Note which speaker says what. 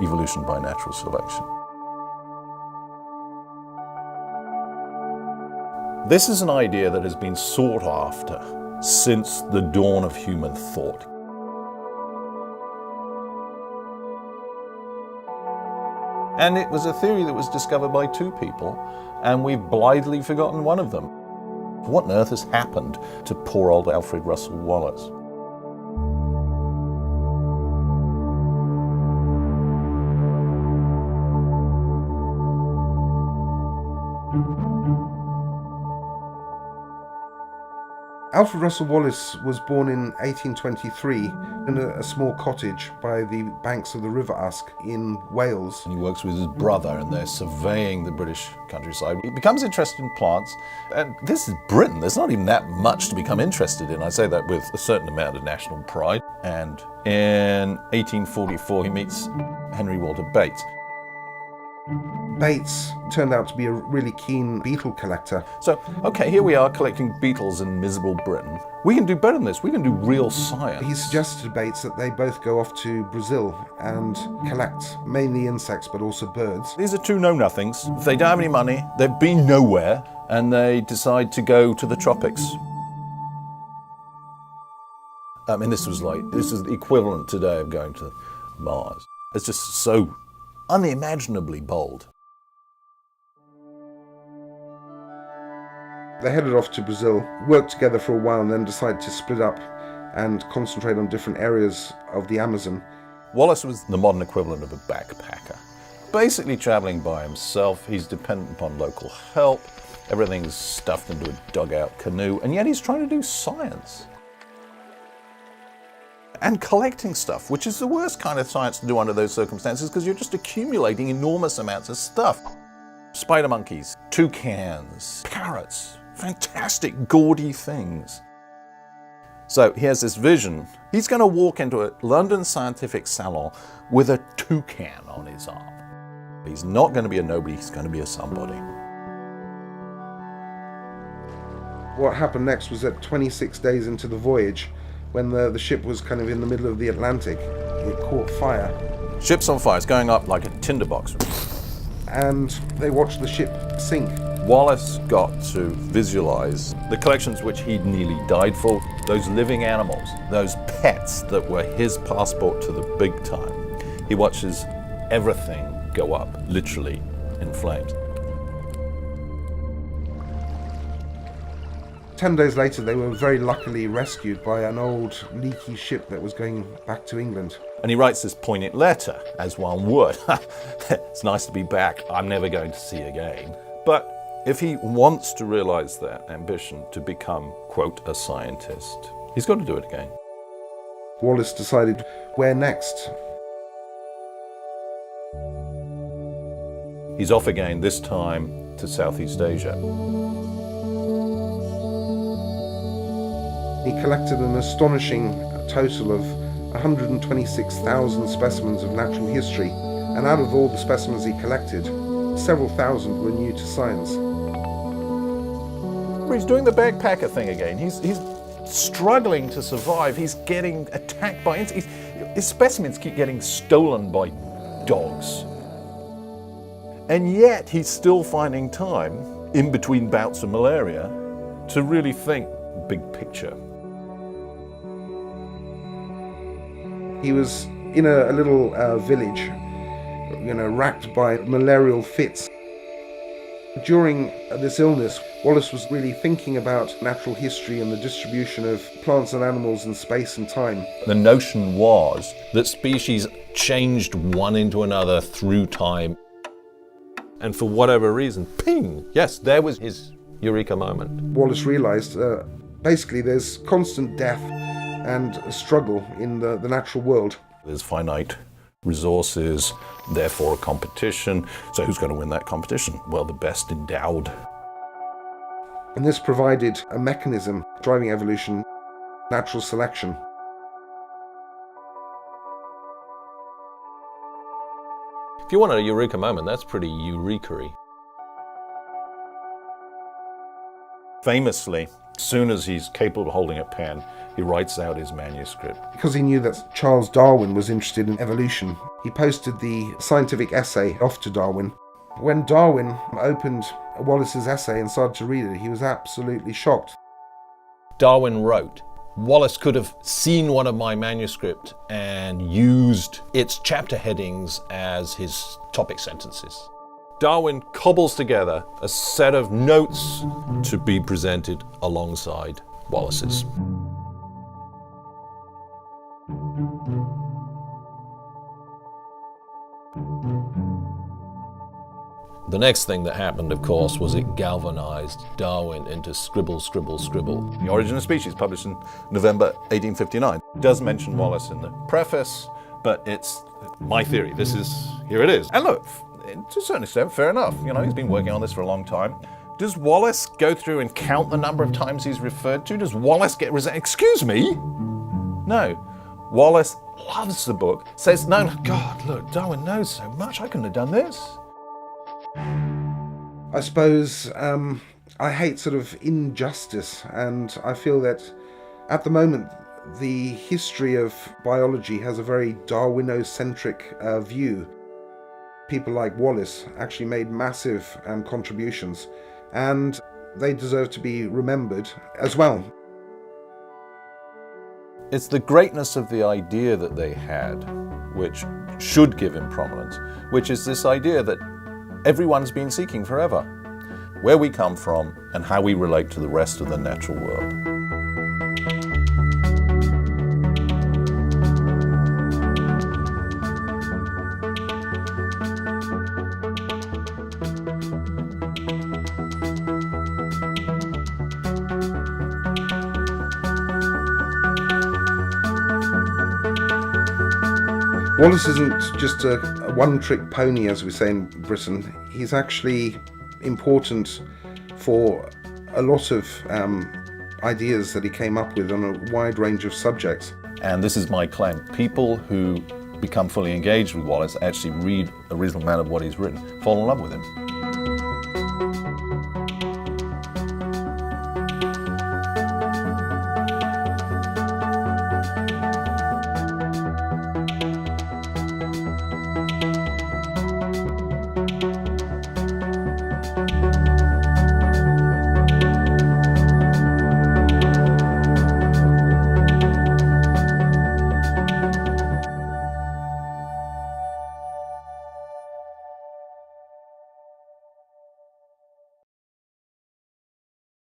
Speaker 1: evolution by natural selection. This is an idea that has been sought after since the dawn of human thought. And it was a theory that was discovered by two people, and we've blithely forgotten one of them. What on earth has happened to poor old Alfred Russel Wallace?
Speaker 2: Alfred Russel Wallace was born in 1823 in a small cottage by the banks of the River Usk in Wales.
Speaker 1: And he works with his brother, and they're surveying the British countryside. He becomes interested in plants, and this is Britain. There's not even that much to become interested in. I say that with a certain amount of national pride. And in 1844, he meets Henry Walter Bates.
Speaker 2: Bates turned out to be a really keen beetle collector.
Speaker 1: So, okay, here we are collecting beetles in miserable Britain. We can do better than this. We can do real science.
Speaker 2: He suggested to Bates that they both go off to Brazil and collect mainly insects but also birds.
Speaker 1: These are two know-nothings. They don't have any money, they've been nowhere, and they decide to go to the tropics. I mean, this is the equivalent today of going to Mars. It's just so unimaginably bold.
Speaker 2: They headed off to Brazil, worked together for a while, and then decided to split up and concentrate on different areas of the Amazon.
Speaker 1: Wallace was the modern equivalent of a backpacker. Basically traveling by himself, he's dependent upon local help, everything's stuffed into a dugout canoe, and yet he's trying to do science. And collecting stuff, which is the worst kind of science to do under those circumstances, because you're just accumulating enormous amounts of stuff. Spider monkeys, toucans, parrots, fantastic, gaudy things. So he has this vision. He's going to walk into a London scientific salon with a toucan on his arm. He's not going to be a nobody, he's going to be a somebody.
Speaker 2: What happened next was that 26 days into the voyage, when the ship was kind of in the middle of the Atlantic, it caught fire.
Speaker 1: Ship's on fire, it's going up like a tinderbox.
Speaker 2: And they watched the ship sink.
Speaker 1: Wallace got to visualize the collections which he'd nearly died for, those living animals, those pets that were his passport to the big time. He watches everything go up, literally, in flames.
Speaker 2: 10 days later, they were very luckily rescued by an old leaky ship that was going back to England.
Speaker 1: And he writes this poignant letter, as one would. It's nice to be back, I'm never going to see again. But if he wants to realize that ambition to become, quote, a scientist, he's got to do it again.
Speaker 2: Wallace decided, where next?
Speaker 1: He's off again, this time to Southeast Asia.
Speaker 2: He collected an astonishing total of 126,000 specimens of natural history, and out of all the specimens he collected, several thousand were new to science.
Speaker 1: He's doing the backpacker thing again. He's struggling to survive. He's getting attacked by insects. His specimens keep getting stolen by dogs. And yet he's still finding time, in between bouts of malaria, to really think big picture.
Speaker 2: He was in a little village, racked by malarial fits. During this illness, Wallace was really thinking about natural history and the distribution of plants and animals in space and time.
Speaker 1: The notion was that species changed one into another through time. And for whatever reason, ping! Yes, there was his eureka moment.
Speaker 2: Wallace realized basically there's constant death and a struggle in the natural world.
Speaker 1: There's finite resources, therefore a competition. So who's going to win that competition? Well, the best endowed.
Speaker 2: And this provided a mechanism driving evolution, natural selection.
Speaker 1: If you want a eureka moment, that's pretty eureka-y. Famously, As soon as he's capable of holding a pen, he writes out his manuscript.
Speaker 2: Because he knew that Charles Darwin was interested in evolution, he posted the scientific essay off to Darwin. When Darwin opened Wallace's essay and started to read it, he was absolutely shocked.
Speaker 1: Darwin wrote, Wallace could have seen one of my manuscript and used its chapter headings as his topic sentences. Darwin cobbles together a set of notes to be presented alongside Wallace's. The next thing that happened, of course, was it galvanized Darwin into scribble, scribble, scribble. The Origin of Species, published in November 1859, does mention Wallace in the preface, but it's my theory. Here it is. And look, to a certain extent, fair enough. He's been working on this for a long time. Does Wallace go through and count the number of times he's referred to? Does Wallace get excuse me? No. Wallace loves the book, says, no, God, look, Darwin knows so much, I couldn't have done this.
Speaker 2: I suppose I hate sort of injustice, and I feel that at the moment the history of biology has a very Darwinocentric view. People like Wallace actually made massive contributions, and they deserve to be remembered as well.
Speaker 1: It's the greatness of the idea that they had, which should give him prominence, which is this idea that everyone's been seeking forever, where we come from and how we relate to the rest of the natural world.
Speaker 2: Wallace isn't just a one-trick pony, as we say in Britain. He's actually important for a lot of ideas that he came up with on a wide range of subjects.
Speaker 1: And this is my claim. People who become fully engaged with Wallace, actually read a reasonable amount of what he's written, fall in love with him.